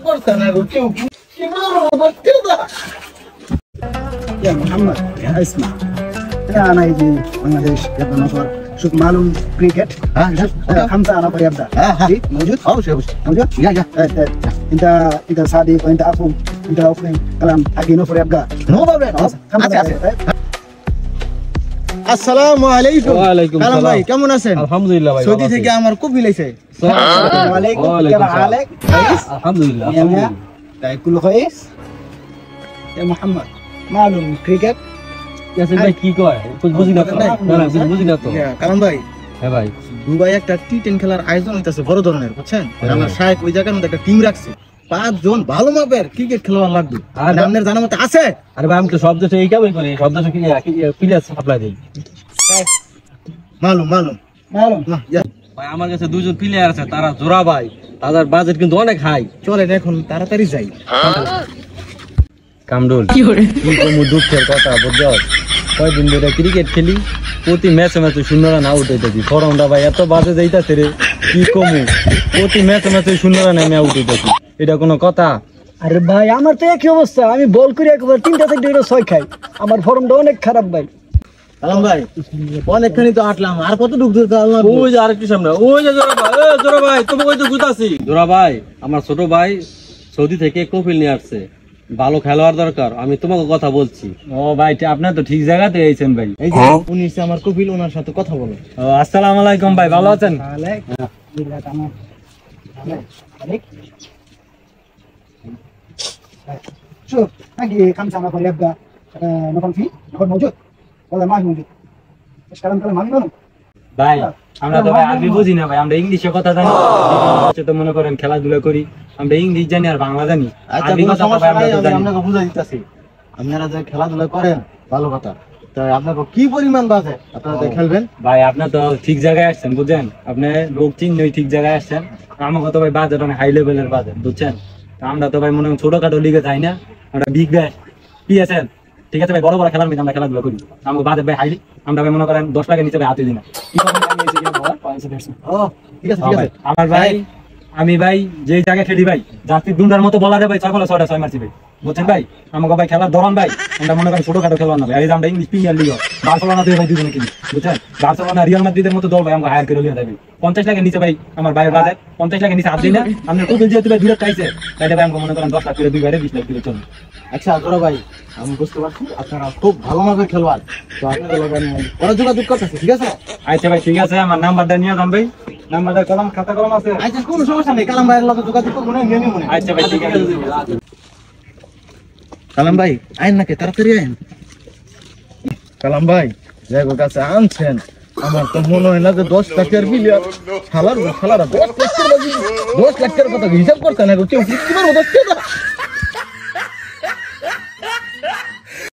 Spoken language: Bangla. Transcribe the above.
করতে না কেউ يا محمد اسمع انا يجي بنغلاديش يبدا نصر شوف معلوم كريكت شوف 5 نفر يبدا موجود موجود يا انت صادق وانت اخو انت اوفين كلام حقي نفر يبقى نو بروبلم আসসালামু আলাইকুম ওয়া আলাইকুম সালাম ভাই কেমন আছেন আলহামদুলিল্লাহ ভাই সৌদি থেকে আমার কফি লাইছে আসসালামু আলাইকুম কেমন আলেক আলহামদুলিল্লাহ তাই কুল কইস يا محمد معلوم ক্রিকেট ইয়াসিন ভাই কি কয় কুছ বুঝি না না বুঝি না তো কারণ ভাই হ্যাঁ ভাই দুবাই একটা টি10 খেলার আয়োজন হইতাছে বড় ধরনের বুঝছেন আমার শায়েক ওই জায়গার মধ্যে একটা টিম রাখছে 5 জন ভালো মাপের ক্রিকেট খেলোয়াড় লাগবে আর আপনার জানার মতে আছে আরে ভাই আমি তো সব দেশে এই কাজই করি সব দেশে কি প্লেয়ার সাপ্লাই দেই মালুম ভাই আমার কাছে দুইজন প্লেয়ার আছে তারা জোড়া ভাই তাদের বাজেট কিন্তু অনেক হাই চলেন এখন তাড়াতাড়ি যাই কামডুল কি কমু দুঃখের কথা বুঝছো কয়দিন ধরে ক্রিকেট খেলি প্রতি ম্যাচে শূন্য রান আউট হইতেছি ফরমটা ভাই এত বাজে যাইতাছে রে কি কমু প্রতি ম্যাচে শূন্য রান আমি আউট হইতেছি এটা কোনো কথা আরে ভাই আমার তো একই অবস্থা আমি বল করে একবার 3টা থেকে 6 খাই আমার ফর্মটা অনেক খারাপ ভাই সালাম ভাই অনেকখানি তো আটলাম আর কত ঢুকতে ওই যে আরেকটু সামনে ওই যে জোরা ভাই তুমি কই তো গুতাছি জোরা ভাই আমার ছোট ভাই সৌদি থেকে কপিল নিয়ে আসছে ভালো খেলোয়াড় দরকার আমি তোমাকে কথা বলছি ও ভাই আপনি তো ঠিক জায়গাতে আইছেন ভাই এই যে উনি হচ্ছে আমার কপিল ওনার সাথে কথা বলো ও আসসালামু আলাইকুম ভাই ভালো আছেন شوف اجي 5 نفر يبقى نفر فيه نفر موجود ولا ما موجود ايش كلام ما بيقولوا ভাই আমরা তো ভাই আরবি বুঝি না ভাই আমরা ইংলিশে কথা জানি আচ্ছা তো মনে করেন খেলাধুলা করি আমরা ইংলিশ জানি আর বাংলা জানি আরবি কথা ভাই আমরা তো জানি আপনাকে বুঝাই দিতেছি আপনারা যে খেলাধুলা করেন ভালো কথা তাই আপনাকে কি পরিমাণ বাজে আপনারা খেলবেন ভাই আপনি তো ঠিক জায়গায় আসছেন বুঝেন আপনি লোক চিহ্নই ঠিক জায়গায় আসছেন আমাকে তো ভাই বাজেট অনেক হাই লেভেলের বাজেট বুঝছেন আমরা তো ভাই মনে হয় ছোটখাটো লিগে যাই না আমরা বিগ ব্যাশ পিএসএল ঠিক আছে ভাই বড় বড় খেলার মধ্যে আমরা খেলাধুলা করি আমাকে বাজেট ভাই হাইলি আমরা ভাই মনে করেন 10 লাখের নিচে ভাই হাতে দিই না আমার ভাই আমি ভাই যে জায়গায় খেলি ভাই জাতির দুন্ডার মতো বলারে ভাই 6 বলে 6টা 6 মারছি ভাই বুঝছেন ভাই আমাকে ভাই খেলার ধরন ভাই আমরা মনে করেন ছোটখাটো খেলোয়াড় না ভাই এই যে আমরা ইংলিশ প্রিমিয়ার লিগ বার্সেলোনা দিয়ে ভাই দুজনে খেলি বুঝছেন বার্সেলোনা রিয়াল মাদ্রিদের মতো দল ভাই আমাকে হায়ার করে লিয়ে দেবে 50 লাখের নিচে ভাই আমার ভাইয়ের বাজেট 50 লাখের নিচে হাত দিই না আমরা কোথাও যেতে ভাই দূরে চাইছে তাইলে ভাই আমাকে মনে করেন 10 লাখ করে 2 বাইরে 20 লাখ করে চলবে আচ্ছা জোরা ভাই আমি বুঝতে পারছি আপনারা খুব ভালো মাপের খেলোয়াড় তো আপনাদের লগে আমি ওরা যোগাযোগ করতেছি ঠিক আছে আচ্ছা ভাই ঠিক আছে আমার নাম্বারটা নিয়ে যান ভাই নাম্বারটা কলম খাতা কলম আছে আচ্ছা কোনো সমস্যা নেই কালাম ভাইয়ের লগে যোগাযোগ করব না নিয়ে নিব না আচ্ছা ভাই ঠিক আছে কালাম ভাই আইন নাকি তাড়াতাড়ি আইন কালাম ভাই জায়গা কাছে আনছেন আমার তো মনে হয় না যে 10 লাখের মিলিয়ন খেলার 10 লাখের কথা হিসাব করতে না কেউ কি পারবো 10 টাকা